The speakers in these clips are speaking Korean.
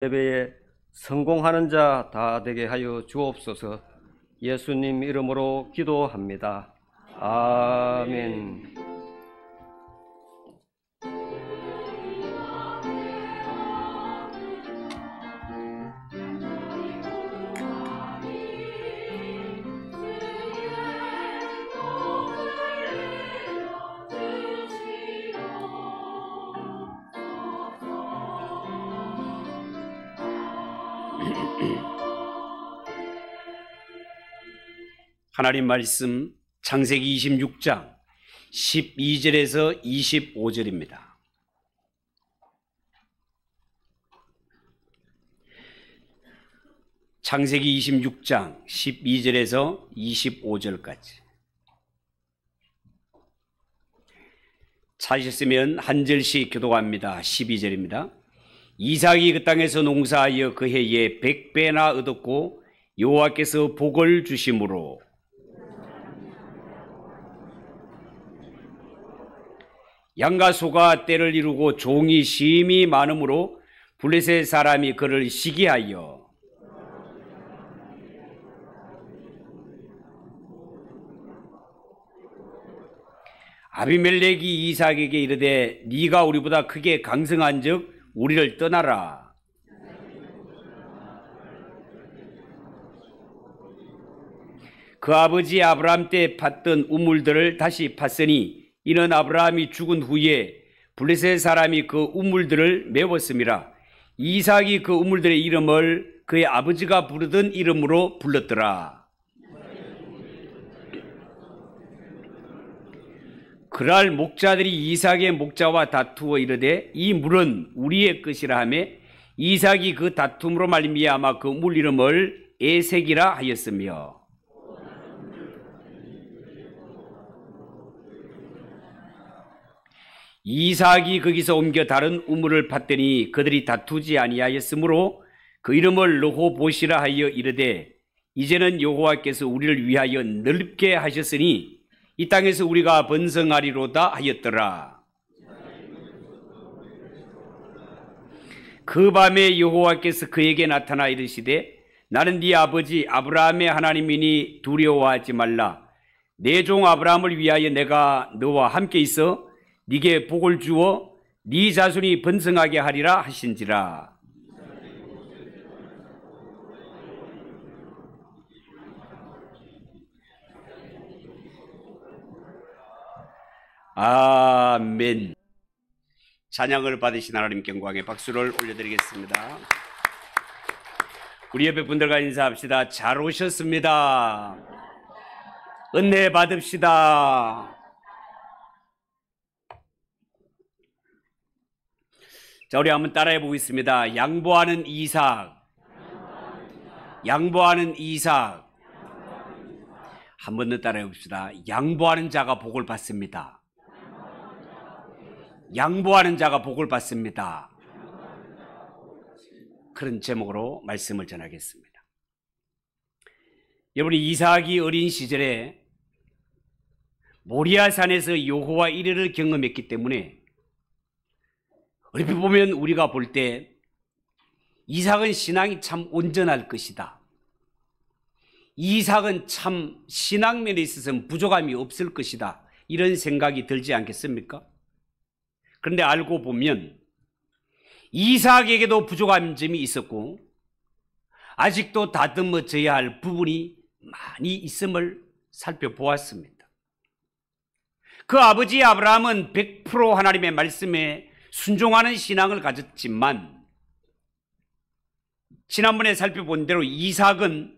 예배에 성공하는 자 다 되게 하여 주옵소서. 예수님 이름으로 기도합니다. 아멘. 하나님 말씀 창세기 26장 12절에서 25절입니다. 창세기 26장 12절에서 25절까지. 찾으셨으면 한 절씩 교독합니다. 12절입니다. 이삭이 그 땅에서 농사하여 그 해에 100배나 얻었고 여호와께서 복을 주심으로 양과 소가 때를 이루고 종이 심히 많으므로 블레셋 사람이 그를 시기하여 아비멜렉이 이삭에게 이르되 네가 우리보다 크게 강성한즉 우리를 떠나라. 그 아버지 아브라함 때 팠던 우물들을 다시 팠으니 이는 아브라함이 죽은 후에 블레셋 사람이 그 우물들을 메웠음이라. 이삭이 그 우물들의 이름을 그의 아버지가 부르던 이름으로 불렀더라. 그날 목자들이 이삭의 목자와 다투어 이르되 이 물은 우리의 것이라 하며 이삭이 그 다툼으로 말미암아 그 물 이름을 에색이라 하였으며 이삭이 거기서 옮겨 다른 우물을 팠더니 그들이 다투지 아니하였으므로 그 이름을 르호봇이라 하여 이르되 이제는 여호와께서 우리를 위하여 넓게 하셨으니 이 땅에서 우리가 번성하리로다 하였더라. 그 밤에 여호와께서 그에게 나타나 이르시되 나는 네 아버지 아브라함의 하나님이니 두려워하지 말라. 내 종 아브라함을 위하여 내가 너와 함께 있어 네게 복을 주어 네 자손이 번성하게 하리라 하신지라. 아멘. 찬양을 받으신 하나님께 영광의 박수를 올려드리겠습니다. 우리 옆에 분들과 인사합시다. 잘 오셨습니다. 은혜 받읍시다. 자, 우리 한번 따라해 보겠습니다. 양보하는 이삭. 양보하는 이삭. 한 번 더 따라해 봅시다. 양보하는 자가 복을 받습니다. 양보하는 자가 복을 받습니다. 그런 제목으로 말씀을 전하겠습니다. 여러분, 이삭이 어린 시절에 모리아산에서 여호와 이레를 경험했기 때문에 얼핏 보면 우리가 볼 때 이삭은 신앙이 참 온전할 것이다. 이삭은 참 신앙면에 있어서는 부족함이 없을 것이다. 이런 생각이 들지 않겠습니까? 그런데 알고 보면 이삭에게도 부족한 점이 있었고 아직도 다듬어져야 할 부분이 많이 있음을 살펴보았습니다. 그 아버지 아브라함은 100% 하나님의 말씀에 순종하는 신앙을 가졌지만 지난번에 살펴본 대로 이삭은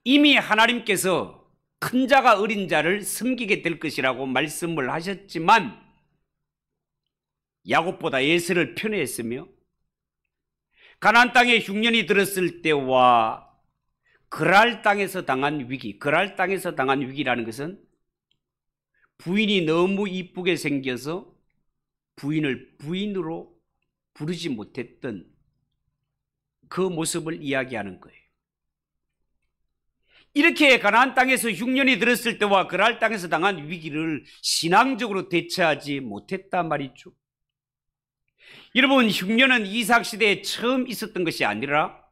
이미 하나님께서 큰 자가 어린 자를 섬기게 될 것이라고 말씀을 하셨지만 야곱보다 에서를 편애했으며 가나안 땅에 흉년이 들었을 때와 그랄 땅에서 당한 위기, 그랄 땅에서 당한 위기라는 것은 부인이 너무 이쁘게 생겨서 부인을 부인으로 부르지 못했던 그 모습을 이야기하는 거예요. 이렇게 가나안 땅에서 흉년이 들었을 때와 그랄 땅에서 당한 위기를 신앙적으로 대처하지 못했단 말이죠. 여러분, 흉년은 이삭 시대에 처음 있었던 것이 아니라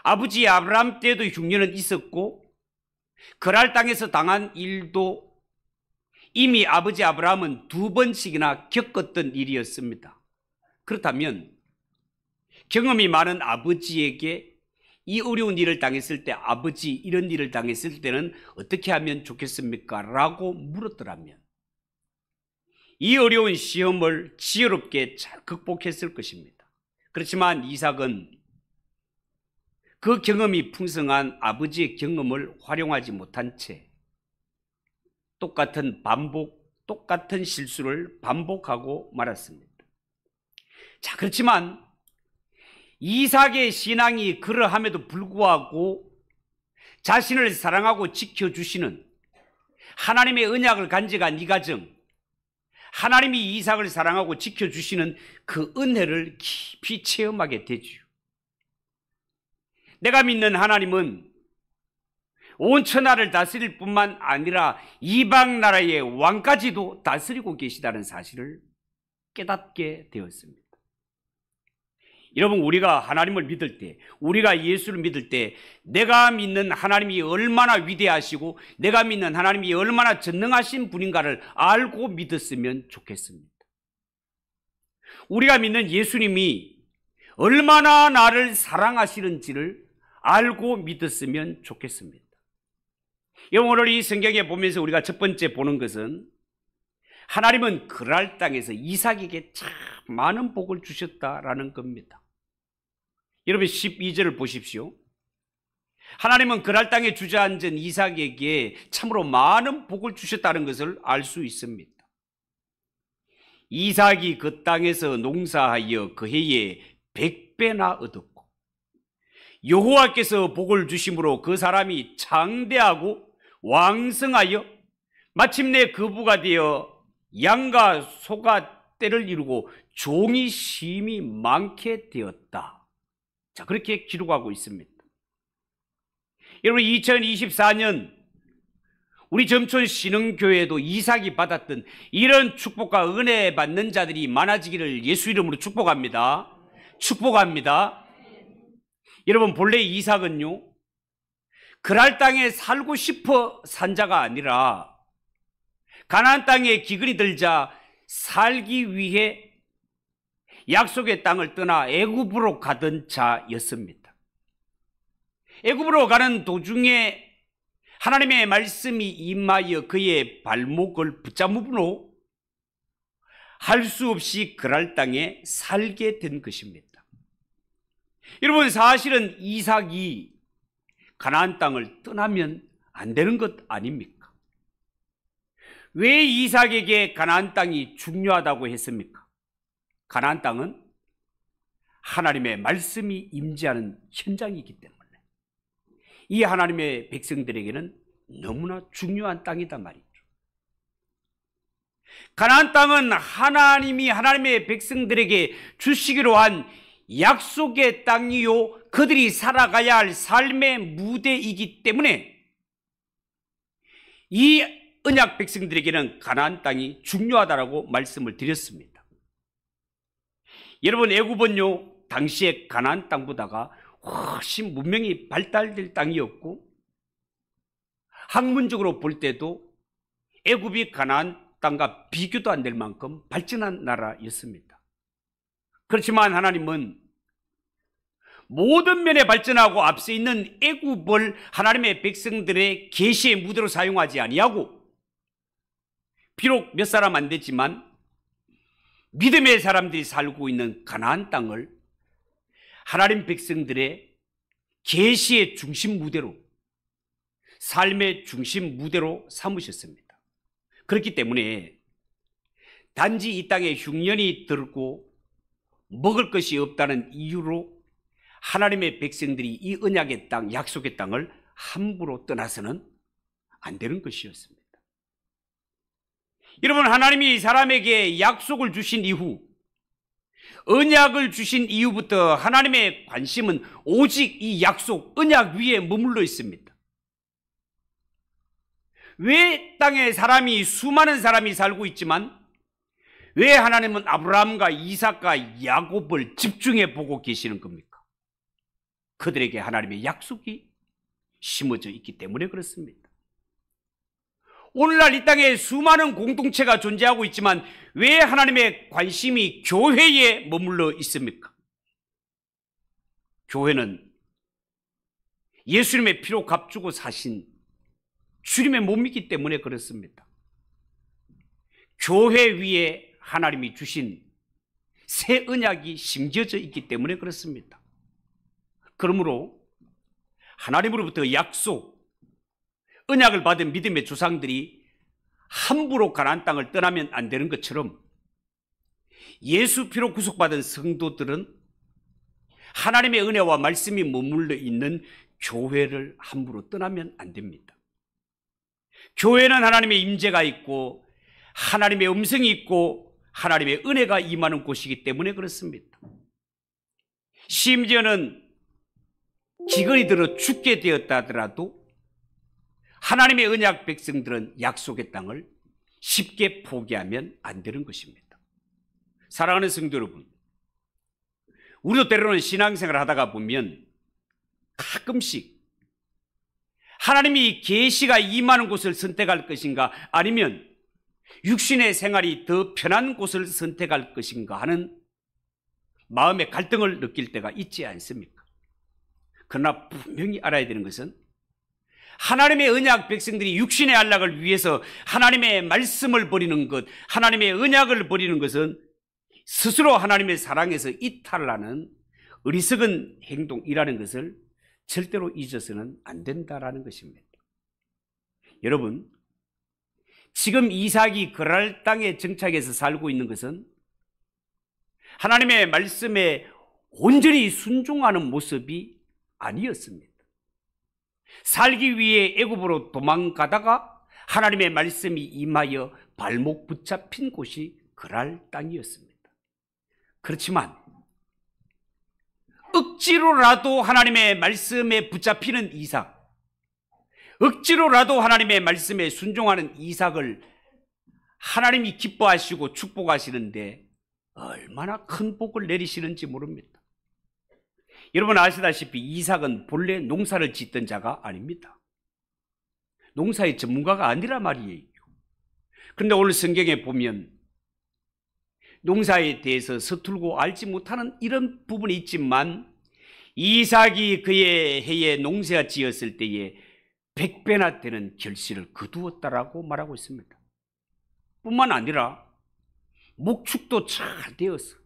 아버지 아브라함 때도 흉년은 있었고, 그랄 땅에서 당한 일도 이미 아버지 아브라함은 2번씩이나 겪었던 일이었습니다. 그렇다면 경험이 많은 아버지에게 이 어려운 일을 당했을 때, 아버지 이런 일을 당했을 때는 어떻게 하면 좋겠습니까? 라고 물었더라면 이 어려운 시험을 지혜롭게 잘 극복했을 것입니다. 그렇지만 이삭은 그 경험이 풍성한 아버지의 경험을 활용하지 못한 채 똑같은 실수를 반복하고 말았습니다. 자, 그렇지만 이삭의 신앙이 그러함에도 불구하고 자신을 사랑하고 지켜주시는 하나님의 언약을 간직한 이 가정, 하나님이 이삭을 사랑하고 지켜주시는 그 은혜를 깊이 체험하게 되죠. 내가 믿는 하나님은 온 천하를 다스릴 뿐만 아니라 이방 나라의 왕까지도 다스리고 계시다는 사실을 깨닫게 되었습니다. 여러분, 우리가 하나님을 믿을 때, 우리가 예수를 믿을 때 내가 믿는 하나님이 얼마나 위대하시고 내가 믿는 하나님이 얼마나 전능하신 분인가를 알고 믿었으면 좋겠습니다. 우리가 믿는 예수님이 얼마나 나를 사랑하시는지를 알고 믿었으면 좋겠습니다. 여러분, 오늘 이 성경에 보면서 우리가 첫 번째 보는 것은 하나님은 그랄 땅에서 이삭에게 참 많은 복을 주셨다라는 겁니다. 여러분, 12절을 보십시오. 하나님은 그랄 땅에 주저앉은 이삭에게 참으로 많은 복을 주셨다는 것을 알 수 있습니다. 이삭이 그 땅에서 농사하여 그 해에 100배나 얻었고, 여호와께서 복을 주심으로 그 사람이 장대하고 왕성하여 마침내 거부가 되어 양과 소가 떼를 이루고 종이 심히 많게 되었다. 자, 그렇게 기록하고 있습니다. 여러분, 2024년 우리 점촌 신흥교회도 이삭이 받았던 이런 축복과 은혜 받는 자들이 많아지기를 예수 이름으로 축복합니다. 축복합니다. 여러분, 본래 이삭은요, 그랄 땅에 살고 싶어 산 자가 아니라 가나안 땅에 기근이 들자 살기 위해 약속의 땅을 떠나 애굽으로 가던 자였습니다. 애굽으로 가는 도중에 하나님의 말씀이 임하여 그의 발목을 붙잡음으로 할 수 없이 그랄 땅에 살게 된 것입니다. 여러분, 사실은 이삭이 가나안 땅을 떠나면 안 되는 것 아닙니까? 왜 이삭에게 가나안 땅이 중요하다고 했습니까? 가나안 땅은 하나님의 말씀이 임재하는 현장이기 때문에 이 하나님의 백성들에게는 너무나 중요한 땅이다 말이죠. 가나안 땅은 하나님이 하나님의 백성들에게 주시기로 한 약속의 땅이요, 그들이 살아가야 할 삶의 무대이기 때문에 이 언약 백성들에게는 가나안 땅이 중요하다라고 말씀을 드렸습니다. 여러분, 애굽은요, 당시에 가나안 땅보다가 훨씬 문명이 발달될 땅이었고, 학문적으로 볼 때도 애굽이 가나안 땅과 비교도 안 될 만큼 발전한 나라였습니다. 그렇지만 하나님은 모든 면에 발전하고 앞서 있는 애굽을 하나님의 백성들의 계시의 무대로 사용하지 아니하고, 비록 몇 사람 안 되지만 믿음의 사람들이 살고 있는 가나안 땅을 하나님 백성들의 계시의 중심 무대로, 삶의 중심 무대로 삼으셨습니다. 그렇기 때문에 단지 이 땅에 흉년이 들고 먹을 것이 없다는 이유로 하나님의 백성들이 이 언약의 땅, 약속의 땅을 함부로 떠나서는 안 되는 것이었습니다. 여러분, 하나님이 사람에게 약속을 주신 이후, 언약을 주신 이후부터 하나님의 관심은 오직 이 약속, 언약 위에 머물러 있습니다. 왜 땅에 수많은 사람이 살고 있지만 왜 하나님은 아브라함과 이삭과 야곱을 집중해 보고 계시는 겁니까? 그들에게 하나님의 약속이 심어져 있기 때문에 그렇습니다. 오늘날 이 땅에 수많은 공동체가 존재하고 있지만 왜 하나님의 관심이 교회에 머물러 있습니까? 교회는 예수님의 피로 값주고 사신 주님의 몸이기 때문에 그렇습니다. 교회 위에 하나님이 주신 새 언약이 심겨져 있기 때문에 그렇습니다. 그러므로 하나님으로부터 약속, 언약을 받은 믿음의 조상들이 함부로 가나안 땅을 떠나면 안 되는 것처럼 예수 피로 구속받은 성도들은 하나님의 은혜와 말씀이 머물러 있는 교회를 함부로 떠나면 안 됩니다. 교회는 하나님의 임재가 있고 하나님의 음성이 있고 하나님의 은혜가 임하는 곳이기 때문에 그렇습니다. 심지어는 기근이 들어 죽게 되었다 하더라도 하나님의 언약 백성들은 약속의 땅을 쉽게 포기하면 안 되는 것입니다. 사랑하는 성도 여러분, 우리도 때로는 신앙생활을 하다가 보면 가끔씩 하나님이 계시가 임하는 곳을 선택할 것인가 아니면 육신의 생활이 더 편한 곳을 선택할 것인가 하는 마음의 갈등을 느낄 때가 있지 않습니까? 그러나 분명히 알아야 되는 것은 하나님의 언약 백성들이 육신의 안락을 위해서 하나님의 말씀을 버리는 것, 하나님의 언약을 버리는 것은 스스로 하나님의 사랑에서 이탈하는 어리석은 행동이라는 것을 절대로 잊어서는 안 된다라는 것입니다. 여러분, 지금 이삭이 그랄 땅에 정착해서 살고 있는 것은 하나님의 말씀에 온전히 순종하는 모습이 아니었습니다. 살기 위해 애굽으로 도망가다가 하나님의 말씀이 임하여 발목 붙잡힌 곳이 그랄 땅이었습니다. 그렇지만 억지로라도 하나님의 말씀에 붙잡히는 이삭, 억지로라도 하나님의 말씀에 순종하는 이삭을 하나님이 기뻐하시고 축복하시는데 얼마나 큰 복을 내리시는지 모릅니다. 여러분 아시다시피 이삭은 본래 농사를 짓던 자가 아닙니다. 농사의 전문가가 아니라 말이에요. 그런데 오늘 성경에 보면 농사에 대해서 서툴고 알지 못하는 이런 부분이 있지만 이삭이 그의 해에 농사 지었을 때에 100배나 되는 결실을 거두었다라고 말하고 있습니다. 뿐만 아니라 목축도 잘 되어서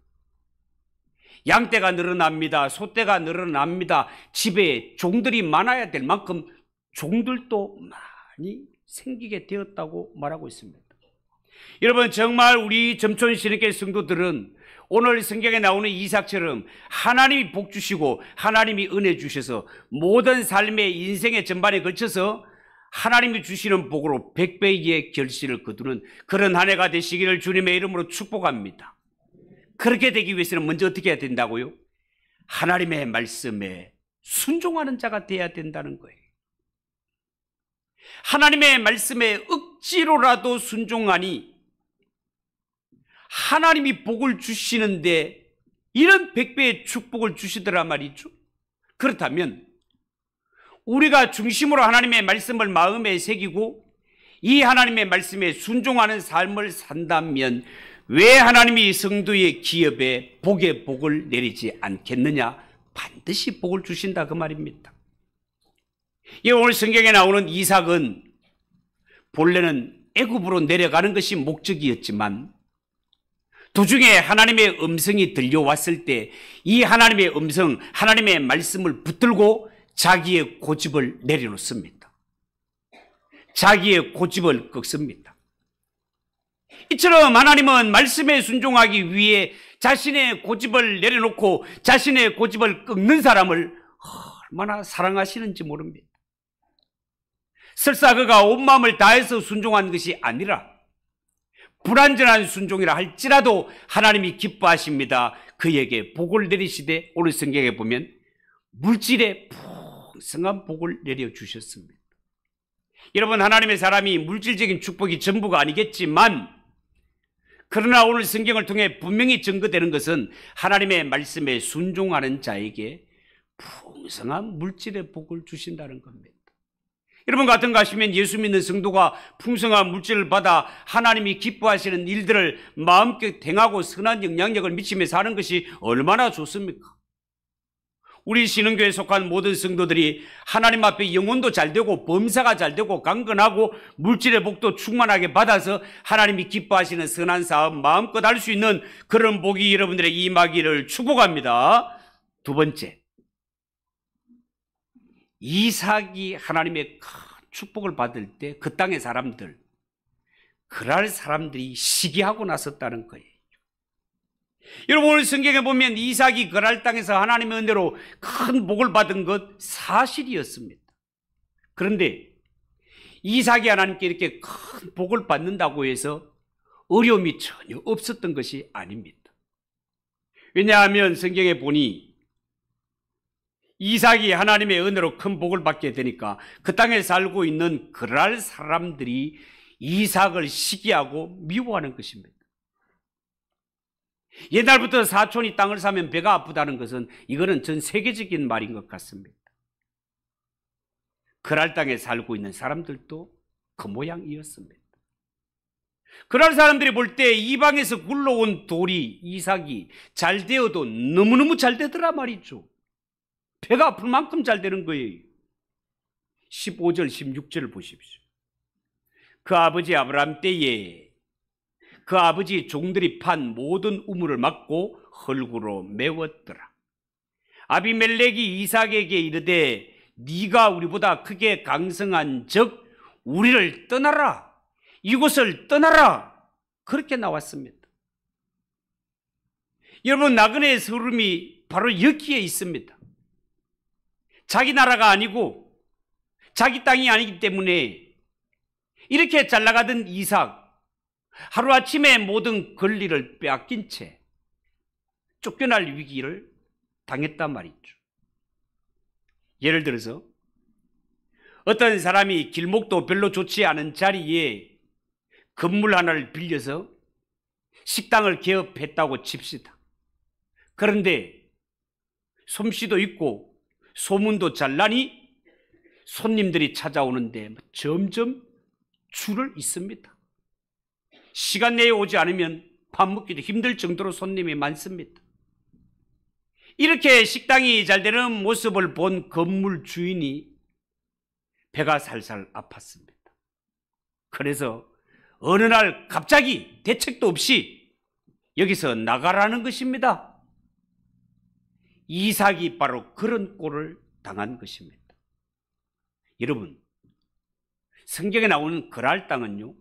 양떼가 늘어납니다. 소떼가 늘어납니다. 집에 종들이 많아야 될 만큼 종들도 많이 생기게 되었다고 말하고 있습니다. 여러분 정말 우리 점촌 신학교 성도들은 오늘 성경에 나오는 이삭처럼 하나님이 복 주시고 하나님이 은혜 주셔서 모든 삶의 인생의 전반에 걸쳐서 하나님이 주시는 복으로 100배의 결실을 거두는 그런 한 해가 되시기를 주님의 이름으로 축복합니다. 그렇게 되기 위해서는 먼저 어떻게 해야 된다고요? 하나님의 말씀에 순종하는 자가 되어야 된다는 거예요. 하나님의 말씀에 억지로라도 순종하니 하나님이 복을 주시는데 이런 100배의 축복을 주시더라 말이죠. 그렇다면 우리가 중심으로 하나님의 말씀을 마음에 새기고 이 하나님의 말씀에 순종하는 삶을 산다면 왜 하나님이 성도의 기업에 복의 복을 내리지 않겠느냐? 반드시 복을 주신다 그 말입니다. 오늘 성경에 나오는 이삭은 본래는 애굽으로 내려가는 것이 목적이었지만 도중에 하나님의 음성이 들려왔을 때 이 하나님의 음성, 하나님의 말씀을 붙들고 자기의 고집을 내려놓습니다. 자기의 고집을 꺾습니다. 이처럼 하나님은 말씀에 순종하기 위해 자신의 고집을 내려놓고 자신의 고집을 꺾는 사람을 얼마나 사랑하시는지 모릅니다. 설사 그가 온 마음을 다해서 순종한 것이 아니라 불완전한 순종이라 할지라도 하나님이 기뻐하십니다. 그에게 복을 내리시되 오늘 성경에 보면 물질에 풍성한 복을 내려주셨습니다. 여러분 하나님의 사람이 물질적인 축복이 전부가 아니겠지만 그러나 오늘 성경을 통해 분명히 증거되는 것은 하나님의 말씀에 순종하는 자에게 풍성한 물질의 복을 주신다는 겁니다. 여러분 같은가 하시면 예수 믿는 성도가 풍성한 물질을 받아 하나님이 기뻐하시는 일들을 마음껏 행하고 선한 영향력을 미치며 사는 것이 얼마나 좋습니까? 우리 신흥교회에 속한 모든 성도들이 하나님 앞에 영혼도 잘되고 범사가 잘되고 강건하고 물질의 복도 충만하게 받아서 하나님이 기뻐하시는 선한 사업 마음껏 할 수 있는 그런 복이 여러분들에게 임하기를 축복합니다. 두 번째, 이삭이 하나님의 큰 축복을 받을 때 그 땅의 사람들, 그랄 사람들이 시기하고 나섰다는 거예요. 여러분 오늘 성경에 보면 이삭이 그랄 땅에서 하나님의 은혜로 큰 복을 받은 것 사실이었습니다. 그런데 이삭이 하나님께 이렇게 큰 복을 받는다고 해서 어려움이 전혀 없었던 것이 아닙니다. 왜냐하면 성경에 보니 이삭이 하나님의 은혜로 큰 복을 받게 되니까 그 땅에 살고 있는 그랄 사람들이 이삭을 시기하고 미워하는 것입니다. 옛날부터 사촌이 땅을 사면 배가 아프다는 것은 이거는 전 세계적인 말인 것 같습니다. 그랄 땅에 살고 있는 사람들도 그 모양이었습니다. 그랄 사람들이 볼 때 이방에서 굴러온 돌이 이삭이 잘 되어도 너무너무 잘 되더라 말이죠. 배가 아플 만큼 잘 되는 거예요. 15절 16절을 보십시오. 그 아버지 아브라함 때에 그 아버지 종들이 판 모든 우물을 막고 흙으로 메웠더라. 아비멜렉이 이삭에게 이르되 네가 우리보다 크게 강성한 적 우리를 떠나라, 이곳을 떠나라, 그렇게 나왔습니다. 여러분 나그네의 서름이 바로 여기에 있습니다. 자기 나라가 아니고 자기 땅이 아니기 때문에 이렇게 잘 나가던 이삭, 하루아침에 모든 권리를 빼앗긴 채 쫓겨날 위기를 당했단 말이죠. 예를 들어서 어떤 사람이 길목도 별로 좋지 않은 자리에 건물 하나를 빌려서 식당을 개업했다고 칩시다. 그런데 솜씨도 있고 소문도 잘 나니 손님들이 찾아오는데 점점 줄을 잇습니다. 시간 내에 오지 않으면 밥 먹기도 힘들 정도로 손님이 많습니다. 이렇게 식당이 잘 되는 모습을 본 건물 주인이 배가 살살 아팠습니다. 그래서 어느 날 갑자기 대책도 없이 여기서 나가라는 것입니다. 이삭이 바로 그런 꼴을 당한 것입니다. 여러분, 성경에 나오는 그랄 땅은요,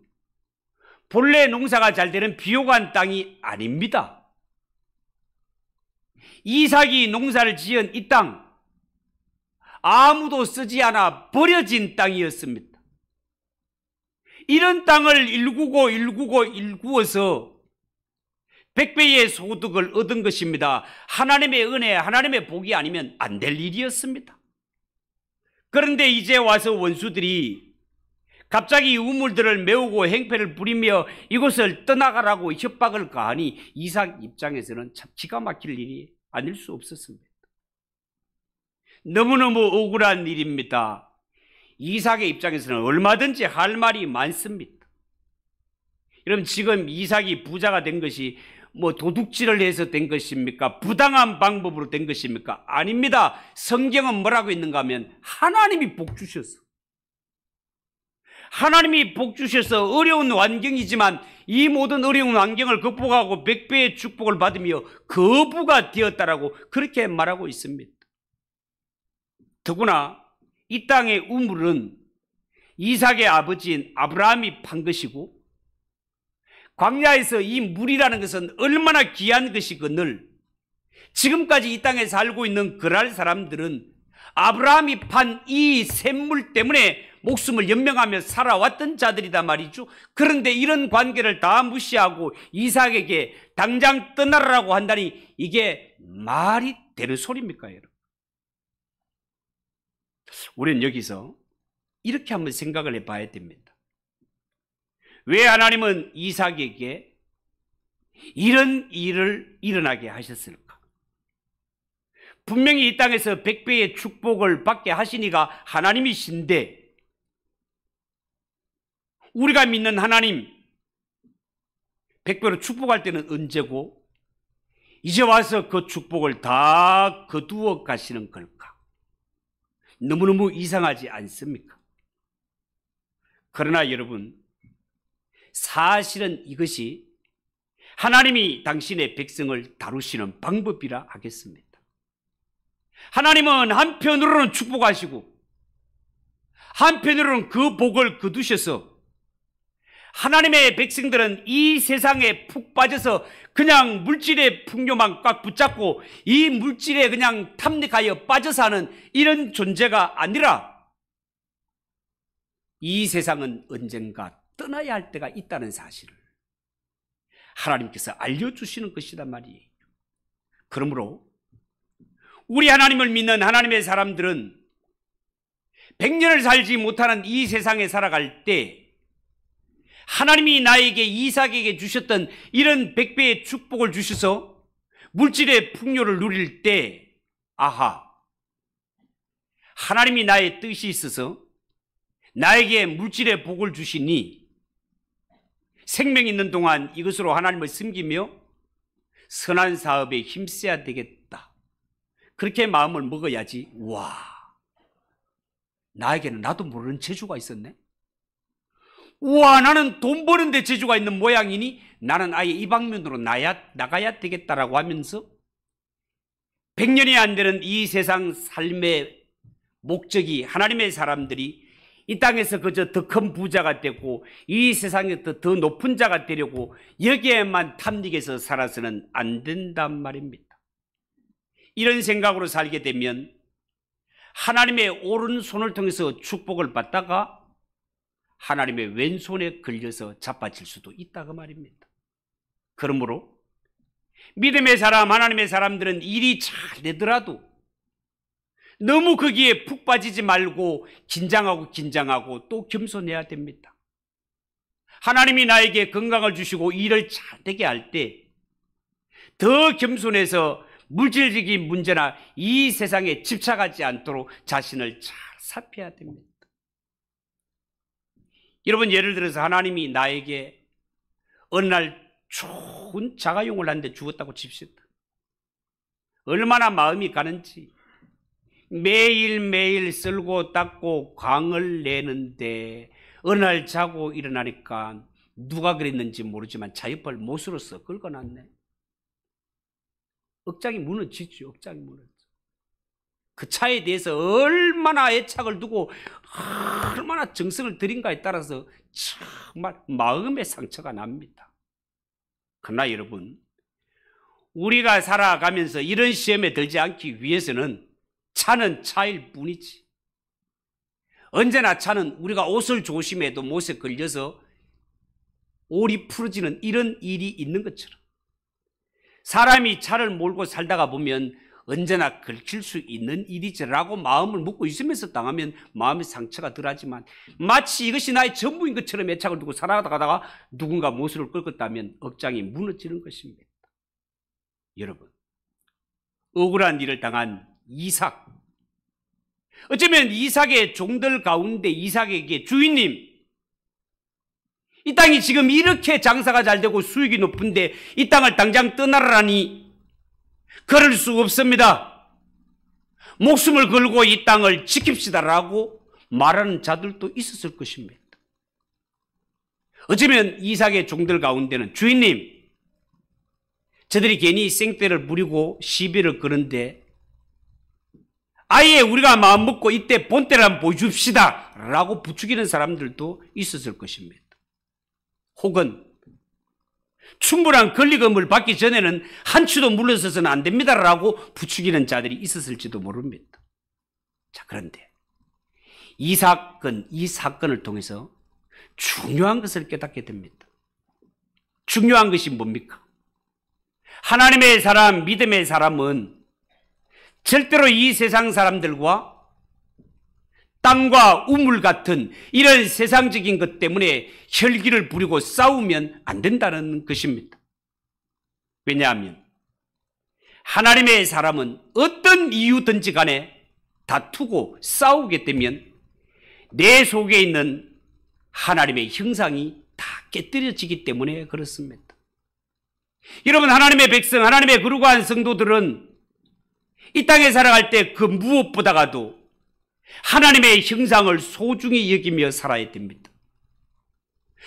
본래 농사가 잘 되는 비옥한 땅이 아닙니다. 이삭이 농사를 지은 이 땅, 아무도 쓰지 않아 버려진 땅이었습니다. 이런 땅을 일구어서 100배의 소득을 얻은 것입니다. 하나님의 은혜, 하나님의 복이 아니면 안 될 일이었습니다. 그런데 이제 와서 원수들이 갑자기 우물들을 메우고 행패를 부리며 이곳을 떠나가라고 협박을 가하니 이삭 입장에서는 참 기가 막힐 일이 아닐 수 없었습니다. 너무너무 억울한 일입니다. 이삭의 입장에서는 얼마든지 할 말이 많습니다. 여러분 지금 이삭이 부자가 된 것이 도둑질을 해서 된 것입니까? 부당한 방법으로 된 것입니까? 아닙니다. 성경은 뭐라고 있는가 하면 하나님이 복 주셔서, 하나님이 복 주셔서 어려운 환경이지만 이 모든 어려운 환경을 극복하고 100배의 축복을 받으며 거부가 되었다라고 그렇게 말하고 있습니다. 더구나 이 땅의 우물은 이삭의 아버지인 아브라함이 판 것이고 광야에서 이 물이라는 것은 얼마나 귀한 것이거늘 지금까지 이 땅에 살고 있는 그랄 사람들은 아브라함이 판 이 샘물 때문에 목숨을 연명하며 살아왔던 자들이다 말이죠. 그런데 이런 관계를 다 무시하고 이삭에게 당장 떠나라고 한다니 이게 말이 되는 소리입니까, 여러분? 우리는 여기서 이렇게 한번 생각을 해봐야 됩니다. 왜 하나님은 이삭에게 이런 일을 일어나게 하셨을까? 분명히 이 땅에서 100배의 축복을 받게 하시니가 하나님이신데, 우리가 믿는 하나님 100배로 축복할 때는 언제고 이제 와서 그 축복을 다 거두어 가시는 걸까? 너무너무 이상하지 않습니까? 그러나 여러분, 사실은 이것이 하나님이 당신의 백성을 다루시는 방법이라 하겠습니다. 하나님은 한편으로는 축복하시고 한편으로는 그 복을 거두셔서 하나님의 백성들은 이 세상에 푹 빠져서 그냥 물질의 풍요만 꽉 붙잡고 이 물질에 그냥 탐닉하여 빠져 사는 이런 존재가 아니라 이 세상은 언젠가 떠나야 할 때가 있다는 사실을 하나님께서 알려주시는 것이란 말이에요. 그러므로 우리 하나님을 믿는 하나님의 사람들은 100년을 살지 못하는 이 세상에 살아갈 때 하나님이 나에게 이삭에게 주셨던 이런 100배의 축복을 주셔서 물질의 풍요를 누릴 때, 아하, 하나님이 나의 뜻이 있어서 나에게 물질의 복을 주시니 생명 있는 동안 이것으로 하나님을 섬기며 선한 사업에 힘써야 되겠다. 그렇게 마음을 먹어야지. 와, 나에게는 나도 모르는 재주가 있었네. 우와, 나는 돈 버는데 재주가 있는 모양이니 나는 아예 이 방면으로 나가야 되겠다라고 하면서 100년이 안 되는 이 세상 삶의 목적이 하나님의 사람들이 이 땅에서 그저 더 큰 부자가 되고 이 세상에서 더 높은 자가 되려고 여기에만 탐닉해서 살아서는 안 된단 말입니다. 이런 생각으로 살게 되면 하나님의 오른손을 통해서 축복을 받다가 하나님의 왼손에 걸려서 자빠질 수도 있다 그 말입니다. 그러므로 믿음의 사람, 하나님의 사람들은 일이 잘 되더라도 너무 거기에 푹 빠지지 말고 긴장하고 또 겸손해야 됩니다. 하나님이 나에게 건강을 주시고 일을 잘 되게 할 때 더 겸손해서 물질적인 문제나 이 세상에 집착하지 않도록 자신을 잘 살펴야 됩니다. 여러분, 예를 들어서 하나님이 나에게 어느 날 좋은 자가용을 한 대 주었다고 칩시다. 얼마나 마음이 가는지 매일매일 쓸고 닦고 광을 내는데 어느 날 자고 일어나니까 누가 그랬는지 모르지만 차 옆을 못으로써 긁어놨네. 억장이 무너지죠. 억장이 무너져. 그 차에 대해서 얼마나 애착을 두고 얼마나 정성을 들인가에 따라서 정말 마음의 상처가 납니다. 그러나 여러분, 우리가 살아가면서 이런 시험에 들지 않기 위해서는 차는 차일 뿐이지. 언제나 차는 우리가 옷을 조심해도 못에 걸려서 올이 풀어지는 이런 일이 있는 것처럼 사람이 차를 몰고 살다가 보면 언제나 긁힐 수 있는 일이지라고 마음을 먹고 있으면서 당하면 마음의 상처가 덜하지만 마치 이것이 나의 전부인 것처럼 애착을 두고 살아가다가 누군가 못을 긁었다면 억장이 무너지는 것입니다. 여러분, 억울한 일을 당한 이삭, 어쩌면 이삭의 종들 가운데 이삭에게 주인님, 이 땅이 지금 이렇게 장사가 잘 되고 수익이 높은데 이 땅을 당장 떠나라니 그럴 수 없습니다. 목숨을 걸고 이 땅을 지킵시다라고 말하는 자들도 있었을 것입니다. 어쩌면 이삭의 종들 가운데는 주인님, 저들이 괜히 생떼를 부리고 시비를 거는데 아예 우리가 마음 먹고 이때 본때를 한번 보여줍시다 라고 부추기는 사람들도 있었을 것입니다. 혹은 충분한 권리금을 받기 전에는 한 추도 물러서서는 안 됩니다라고 부추기는 자들이 있었을지도 모릅니다. 자, 그런데 이삭은 이 사건을 통해서 중요한 것을 깨닫게 됩니다. 중요한 것이 뭡니까? 하나님의 사람, 믿음의 사람은 절대로 이 세상 사람들과 땅과 우물 같은 이런 세상적인 것 때문에 혈기를 부리고 싸우면 안 된다는 것입니다. 왜냐하면 하나님의 사람은 어떤 이유든지 간에 다투고 싸우게 되면 내 속에 있는 하나님의 형상이 다 깨뜨려지기 때문에 그렇습니다. 여러분, 하나님의 백성, 하나님의 거룩한 성도들은 이 땅에 살아갈 때 그 무엇보다가도 하나님의 형상을 소중히 여기며 살아야 됩니다.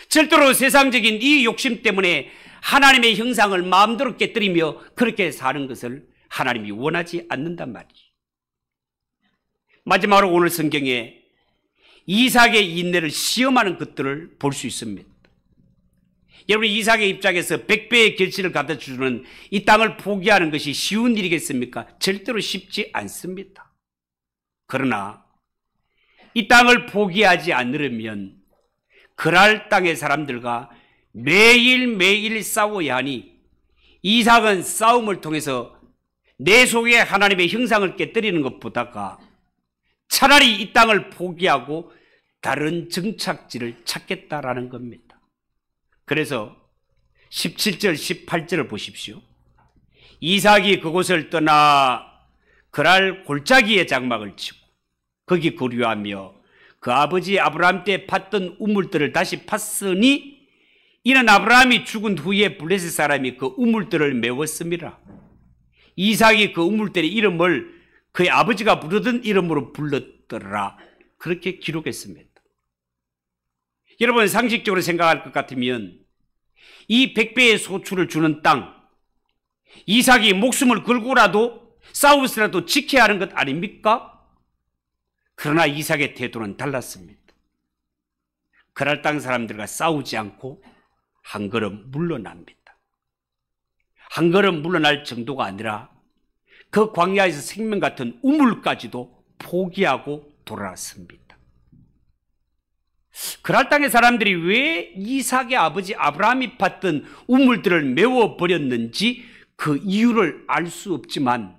절대로 세상적인 이 욕심 때문에 하나님의 형상을 마음대로 깨뜨리며 그렇게 사는 것을 하나님이 원하지 않는단 말이죠. 마지막으로 오늘 성경에 이삭의 인내를 시험하는 것들을 볼 수 있습니다. 여러분, 이삭의 입장에서 100배의 결실을 가져주는 이 땅을 포기하는 것이 쉬운 일이겠습니까? 절대로 쉽지 않습니다. 그러나 이 땅을 포기하지 않으려면 그랄 땅의 사람들과 매일매일 싸워야 하니 이삭은 싸움을 통해서 내 속에 하나님의 형상을 깨뜨리는 것보다가 차라리 이 땅을 포기하고 다른 정착지를 찾겠다라는 겁니다. 그래서 17절, 18절을 보십시오. 이삭이 그곳을 떠나 그랄 골짜기에 장막을 치고 거기 거류하며 그 아버지 아브라함 때 팠던 우물들을 다시 팠으니 이는 아브라함이 죽은 후에 블레셋 사람이 그 우물들을 메웠습니다. 이삭이 그 우물들의 이름을 그의 아버지가 부르던 이름으로 불렀더라. 그렇게 기록했습니다. 여러분, 상식적으로 생각할 것 같으면 이 100배의 소출을 주는 땅, 이삭이 목숨을 걸고라도 싸우서라도 지켜야 하는 것 아닙니까? 그러나 이삭의 태도는 달랐습니다. 그랄 땅 사람들과 싸우지 않고 한 걸음 물러납니다. 한 걸음 물러날 정도가 아니라 그 광야에서 생명 같은 우물까지도 포기하고 돌아왔습니다. 그랄 땅의 사람들이 왜 이삭의 아버지 아브라함이 팠던 우물들을 메워버렸는지 그 이유를 알 수 없지만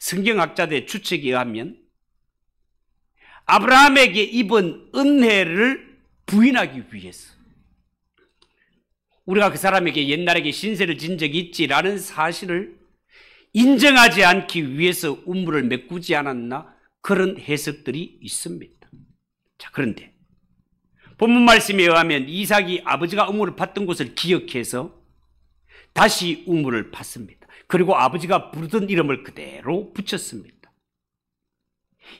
성경학자들의 추측에 의하면 아브라함에게 입은 은혜를 부인하기 위해서, 우리가 그 사람에게 옛날에 신세를 진 적이 있지라는 사실을 인정하지 않기 위해서 우물을 메꾸지 않았나, 그런 해석들이 있습니다. 자, 그런데 본문 말씀에 의하면 이삭이 아버지가 우물을 팠던 곳을 기억해서 다시 우물을 팠습니다. 그리고 아버지가 부르던 이름을 그대로 붙였습니다.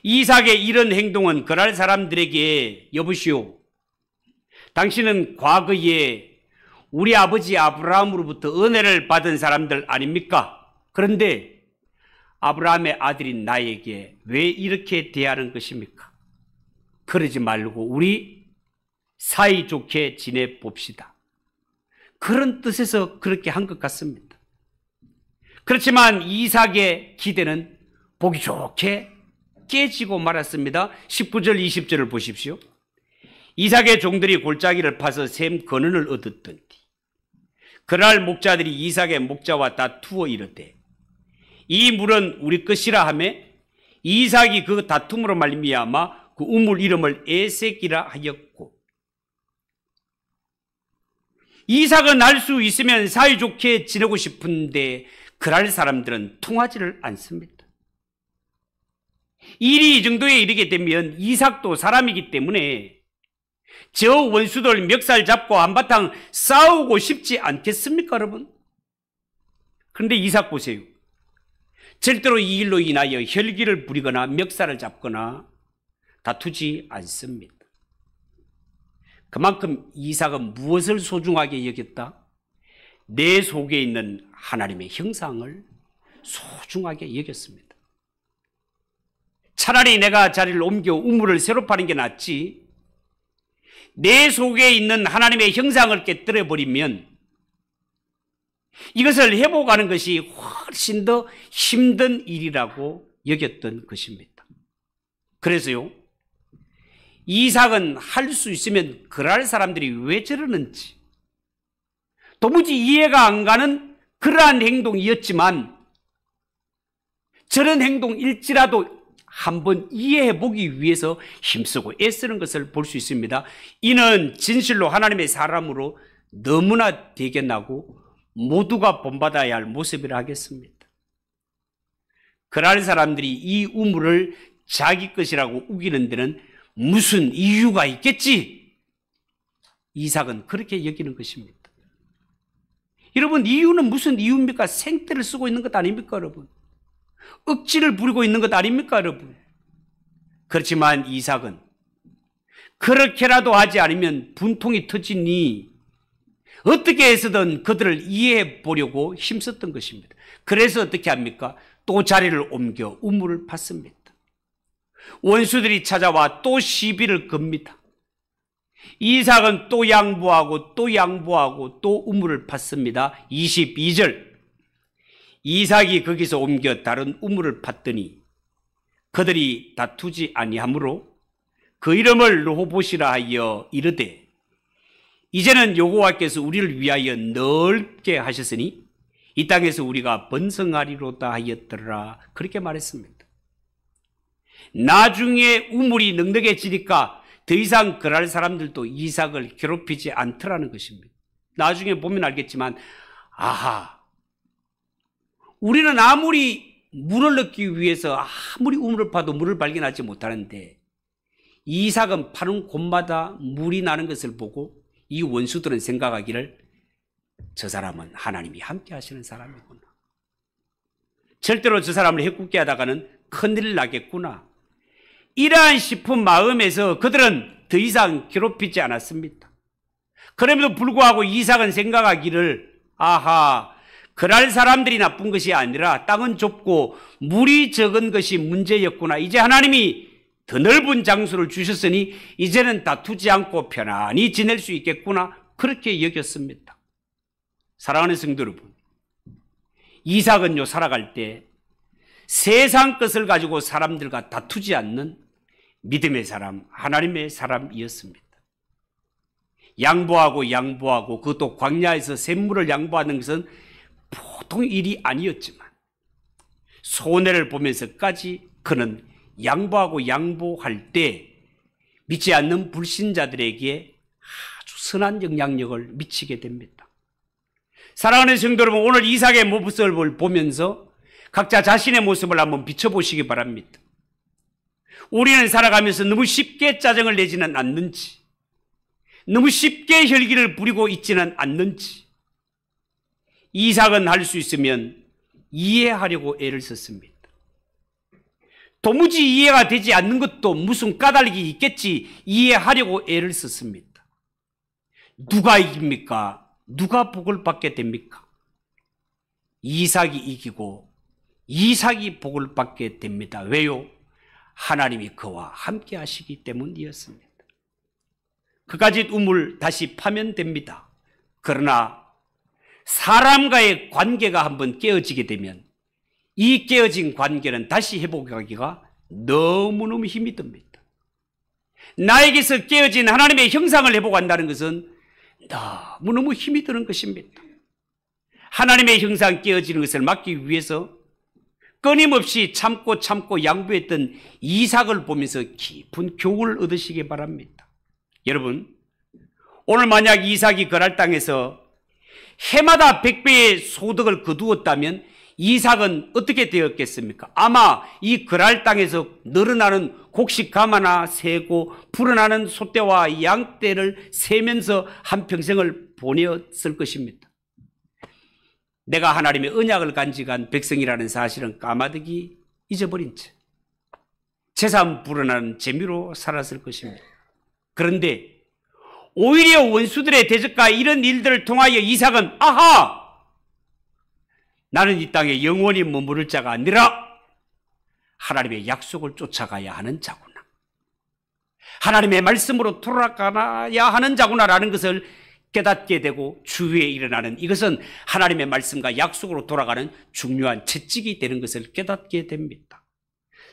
이삭의 이런 행동은 그랄 사람들에게, 여보시오, 당신은 과거에 우리 아버지 아브라함으로부터 은혜를 받은 사람들 아닙니까? 그런데 아브라함의 아들인 나에게 왜 이렇게 대하는 것입니까? 그러지 말고 우리 사이좋게 지내봅시다. 그런 뜻에서 그렇게 한 것 같습니다. 그렇지만 이삭의 기대는 보기 좋게 깨지고 말았습니다. 19절 20절을 보십시오. 이삭의 종들이 골짜기를 파서 샘 근원을 얻었던 뒤 그날 목자들이 이삭의 목자와 다투어 이르되 이 물은 우리 것이라 하며 이삭이 그 다툼으로 말미암아 그 우물 이름을 에색이라 하였고, 이삭은 알 수 있으면 사이좋게 지내고 싶은데 그럴 사람들은 통하지를 않습니다. 일이 이 정도에 이르게 되면 이삭도 사람이기 때문에 저 원수들 멱살 잡고 한바탕 싸우고 싶지 않겠습니까, 여러분? 그런데 이삭 보세요. 절대로 이 일로 인하여 혈기를 부리거나 멱살을 잡거나 다투지 않습니다. 그만큼 이삭은 무엇을 소중하게 여겼다? 내 속에 있는 하나님의 형상을 소중하게 여겼습니다. 차라리 내가 자리를 옮겨 우물을 새로 파는 게 낫지, 내 속에 있는 하나님의 형상을 깨뜨려버리면 이것을 회복하는 것이 훨씬 더 힘든 일이라고 여겼던 것입니다. 그래서요, 이삭은 할 수 있으면 그럴 사람들이 왜 저러는지 도무지 이해가 안 가는 그러한 행동이었지만, 저런 행동일지라도 한번 이해해 보기 위해서 힘쓰고 애쓰는 것을 볼 수 있습니다. 이는 진실로 하나님의 사람으로 너무나 대견하고 모두가 본받아야 할 모습이라 하겠습니다. 그날 사람들이 이 우물을 자기 것이라고 우기는 데는 무슨 이유가 있겠지? 이삭은 그렇게 여기는 것입니다. 여러분, 이유는 무슨 이유입니까? 생떼를 쓰고 있는 것 아닙니까, 여러분? 억지를 부리고 있는 것 아닙니까, 여러분? 그렇지만 이삭은 그렇게라도 하지 않으면 분통이 터지니 어떻게 해서든 그들을 이해해 보려고 힘썼던 것입니다. 그래서 어떻게 합니까? 또 자리를 옮겨 우물을 팠습니다. 원수들이 찾아와 또 시비를 겁니다. 이삭은 또 양보하고 또 양보하고 또 우물을 팠습니다. 22절, 이삭이 거기서 옮겨 다른 우물을 팠더니 그들이 다투지 아니하므로 그 이름을 르호봇이라 하여 이르되 이제는 여호와께서 우리를 위하여 넓게 하셨으니 이 땅에서 우리가 번성하리로다 하였더라. 그렇게 말했습니다. 나중에 우물이 넉넉해지니까 더 이상 그럴 사람들도 이삭을 괴롭히지 않더라는 것입니다. 나중에 보면 알겠지만, 아하, 우리는 아무리 물을 얻기 위해서 아무리 우물을 파도 물을 발견하지 못하는데 이삭은 파는 곳마다 물이 나는 것을 보고 이 원수들은 생각하기를 저 사람은 하나님이 함께 하시는 사람이구나. 절대로 저 사람을 해롭게 하다가는 큰일 나겠구나. 이러한 싶은 마음에서 그들은 더 이상 괴롭히지 않았습니다. 그럼에도 불구하고 이삭은 생각하기를 아하, 그럴 사람들이 나쁜 것이 아니라 땅은 좁고 물이 적은 것이 문제였구나. 이제 하나님이 더 넓은 장소를 주셨으니 이제는 다투지 않고 편안히 지낼 수 있겠구나. 그렇게 여겼습니다. 사랑하는 성도 여러분, 이삭은요 살아갈 때 세상 것을 가지고 사람들과 다투지 않는 믿음의 사람, 하나님의 사람이었습니다. 양보하고 그것도 광야에서 샘물을 양보하는 것은 보통 일이 아니었지만 손해를 보면서까지 그는 양보할 때 믿지 않는 불신자들에게 아주 선한 영향력을 미치게 됩니다. 사랑하는 성도 여러분, 오늘 이삭의 모습을 보면서 각자 자신의 모습을 한번 비춰보시기 바랍니다. 우리는 살아가면서 너무 쉽게 짜증을 내지는 않는지, 너무 쉽게 혈기를 부리고 있지는 않는지, 이삭은 할 수 있으면 이해하려고 애를 썼습니다. 도무지 이해가 되지 않는 것도 무슨 까닭이 있겠지 이해하려고 애를 썼습니다. 누가 이깁니까? 누가 복을 받게 됩니까? 이삭이 이기고 이삭이 복을 받게 됩니다. 왜요? 하나님이 그와 함께 하시기 때문이었습니다. 그까지 우물 다시 파면 됩니다. 그러나 사람과의 관계가 한번 깨어지게 되면 이 깨어진 관계는 다시 회복하기가 너무너무 힘이 듭니다. 나에게서 깨어진 하나님의 형상을 회복한다는 것은 너무너무 힘이 드는 것입니다. 하나님의 형상 깨어지는 것을 막기 위해서 끊임없이 참고 양보했던 이삭을 보면서 깊은 교훈을 얻으시기 바랍니다. 여러분, 오늘 만약 이삭이 그랄 땅에서 해마다 100배의 소득을 거두었다면 이삭은 어떻게 되었겠습니까? 아마 이 그랄 땅에서 늘어나는 곡식 가마나 세고 불어나는 소떼와 양떼를 세면서 한평생을 보냈을 것입니다. 내가 하나님의 언약을 간직한 백성이라는 사실은 까마득히 잊어버린 채 재산 불어나는 재미로 살았을 것입니다. 그런데 오히려 원수들의 대적과 이런 일들을 통하여 이삭은 아하! 나는 이 땅에 영원히 머무를 자가 아니라 하나님의 약속을 쫓아가야 하는 자구나. 하나님의 말씀으로 돌아가야 하는 자구나라는 것을 깨닫게 되고 주위에 일어나는 이것은 하나님의 말씀과 약속으로 돌아가는 중요한 채찍이 되는 것을 깨닫게 됩니다.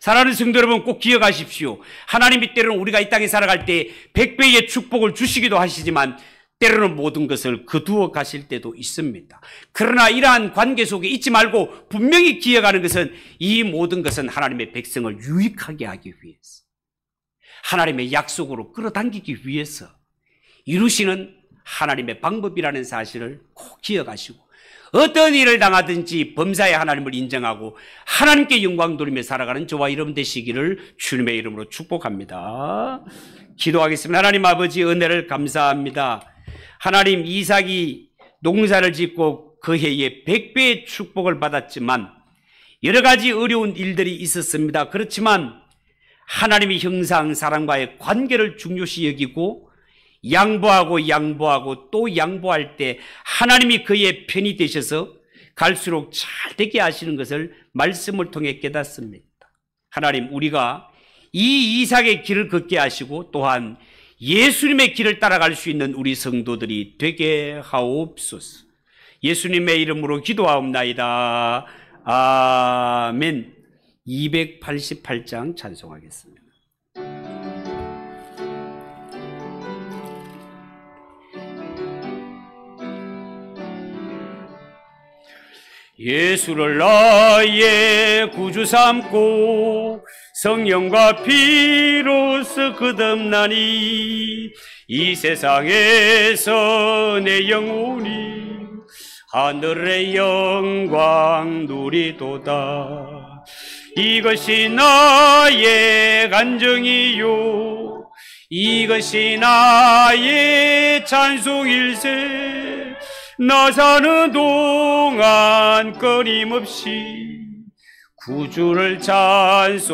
사랑하는 성도 여러분, 꼭 기억하십시오. 하나님이 때로는 우리가 이 땅에 살아갈 때 100배의 축복을 주시기도 하시지만 때로는 모든 것을 거두어 가실 때도 있습니다. 그러나 이러한 관계 속에 잊지 말고 분명히 기억하는 것은 이 모든 것은 하나님의 백성을 유익하게 하기 위해서, 하나님의 약속으로 끌어당기기 위해서 이루시는 하나님의 방법이라는 사실을 꼭 기억하시고 어떤 일을 당하든지 범사에 하나님을 인정하고 하나님께 영광 돌리며 살아가는 저와 여러분 되시기를 주님의 이름으로 축복합니다. 기도하겠습니다. 하나님 아버지, 은혜를 감사합니다. 하나님, 이삭이 농사를 짓고 그 해에 100배의 축복을 받았지만 여러 가지 어려운 일들이 있었습니다. 그렇지만 하나님이 형상 사람과의 관계를 중요시 여기고 양보하고 또 양보할 때 하나님이 그의 편이 되셔서 갈수록 잘 되게 하시는 것을 말씀을 통해 깨닫습니다. 하나님, 우리가 이 이삭의 길을 걷게 하시고 또한 예수님의 길을 따라갈 수 있는 우리 성도들이 되게 하옵소서. 예수님의 이름으로 기도하옵나이다. 아멘. 288장 찬송하겠습니다. 예수를 나의 구주 삼고 성령과 피로써 거듭나니 이 세상에서 내 영혼이 하늘의 영광 누리도다. 이것이 나의 간증이요 이것이 나의 찬송일세. 나 사는 동안 끊임없이 구주를 찬송하리로다.